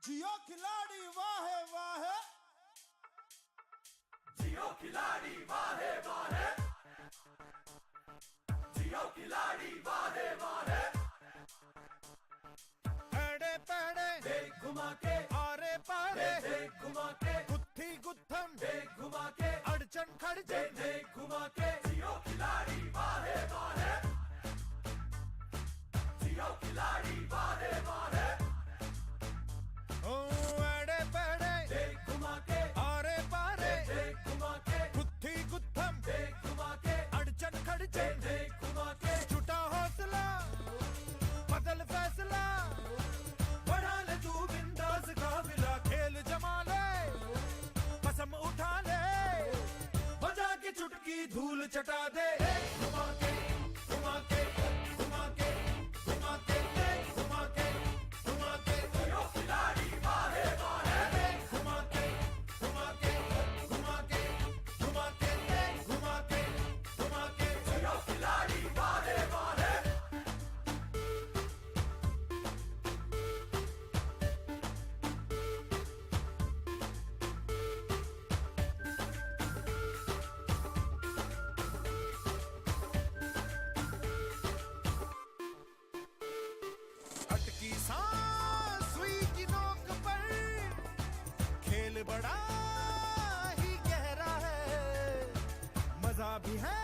जियो खिलाड़ी वाहे वाहे, जियो खिलाड़ी वाहे वाहे, जियो खिलाड़ी वाहे वाहे। अड़े पड़े देख घुमा के, आरे पारे देख घुमा के, गुत्थी गुत्थम देख घुमा के, अड़चन खड़चन देख घुमा के। जियो खिलाड़ी वाहे वाहे, जियो खिलाड़ी वाहे वाहे। ओ अड़े पड़े देख घुमा के, आरे पारे देख घुमा के, गुत्थी गुत्थम देख घुमा के, अड़चन खड़चन देख घुमा के। छुटा हौसला बदल फैसला, बढ़ा ले तू बिंदास काफिला, खेल जमा ले कसम उठा ले, बजा के चुटकी धूल चटा दे। घुमा के घुमा के घुमा के घुमा के घुमा के घुमा के जियो खिलाड़ी वाहे वाहे, घुमा के घुमा के घुमा के घुमा के घुमा के घुमा के जियो खिलाड़ी वाहे वाहे। अटकी सांस सुई की नोक पर, खेल बड़ा ही गहरा है, मजा भी है